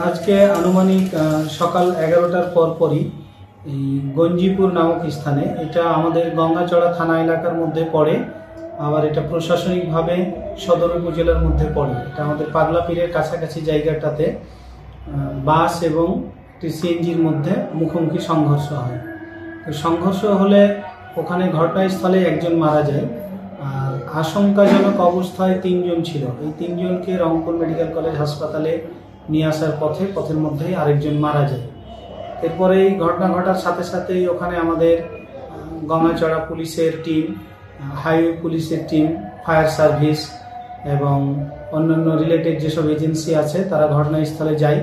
আজকে আনুমানিক সকাল 11টার পরপরই এই গঞ্জিপুর নামক স্থানে, এটা আমাদের গঙ্গাচড়া থানা এলাকার মধ্যে পড়ে, আবার এটা প্রশাসনিকভাবে সদর উপজেলার মধ্যে পড়ে। এটা আমাদের পাগলা পীরের কাছাকাছি জায়গাটাতে বাস এবং সিএনজির মধ্যে মুখোমুখি সংঘর্ষ হয়। তো সংঘর্ষ হলে ওখানে ঘটনাস্থলে একজন মারা যায়, আর আশঙ্কাজনক অবস্থায় 3 জন ছিল। এই 3 জনকে রংপুর মেডিকেল কলেজ হাসপাতালে নিয়ে আসার পথের মধ্যেই আরেকজন মারা যায়। এরপরে এই ঘটনা ঘটার সাথে সাথেই ওখানে আমাদের গঙ্গাচড়া পুলিশের টিম, হাইওয়ে পুলিশের টিম, ফায়ার সার্ভিস এবং অন্যান্য রিলেটেড যেসব এজেন্সি আছে তারা ঘটনাস্থলে যায়।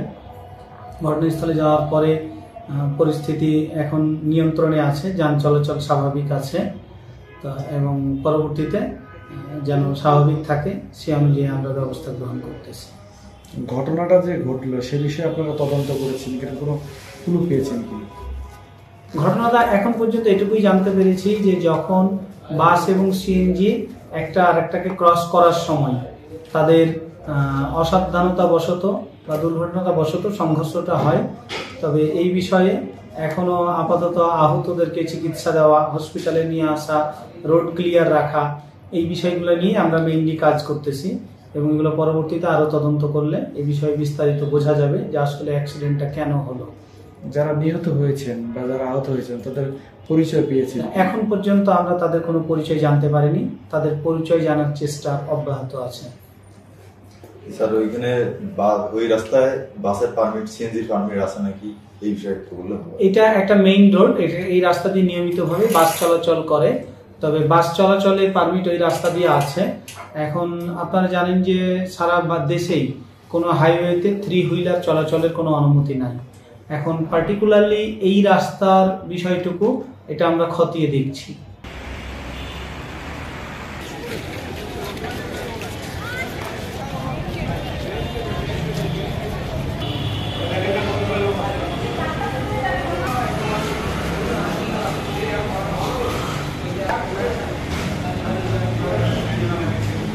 ঘটনাস্থলে যাওয়ার পরে পরিস্থিতি এখন নিয়ন্ত্রণে আছে, যান চলাচল স্বাভাবিক আছে, তো এবং পরবর্তীতে যেন স্বাভাবিক থাকে সে অনুযায়ী আমরা ব্যবস্থা গ্রহণ করতেছি। ঘটনাটা যে ঘটলো সে বিষয়ে আপনারা তদন্ত করেছেন, কিন্তু কোনো ক্লু পেয়েছেন কি? ঘটনাটা এখন পর্যন্ত এটুকুই জানতে পেরেছি যে যখন বাস এবং সিএনজি একটা আরেকটাকে ক্রস করার সময় তাদের অসাবধানতাবশত বা দুর্ঘটনাবশত সংঘর্ষটা হয়। তবে এই বিষয়ে এখনো আপাতত আহতদেরকে চিকিৎসা দেওয়া, হসপিটালে নিয়ে আসা, রোড ক্লিয়ার রাখা, এই বিষয়গুলো নিয়ে আমরা মেইনলি কাজ করতেছি এবং এগুলো পরবর্তীতে আরো তদন্ত করলে এই বিষয়ে বিস্তারিত বোঝা যাবে যে আসলে অ্যাক্সিডেন্টটা কেন হলো। যারা নিহত হয়েছেন বা যারা আহত হয়েছেন তাদের পরিচয় পেয়েছেন? এখন পর্যন্ত আমরা তাদের কোনো পরিচয় জানতে পারিনি, তাদের পরিচয় জানার চেষ্টা অব্যাহত আছে। স্যার, ওইখানে ওই রাস্তায় বাসের পারমিট, সিএনজির পারমিট আছে নাকি, এই বিষয়ে একটু বললে? এটা একটা মেইন রোড, এই রাস্তা দিয়ে নিয়মিতভাবে বাস চলাচল করে, তবে বাস চলাচলের পারমিট ওই রাস্তা দিয়ে আছে। এখন আপনারা জানেন যে সারা দেশেই কোনো হাইওয়েতে 3 হুইলার চলাচলের কোনো অনুমতি নাই। এখন পার্টিকুলারলি এই রাস্তার বিষয়টুকু এটা আমরা খতিয়ে দেখছি।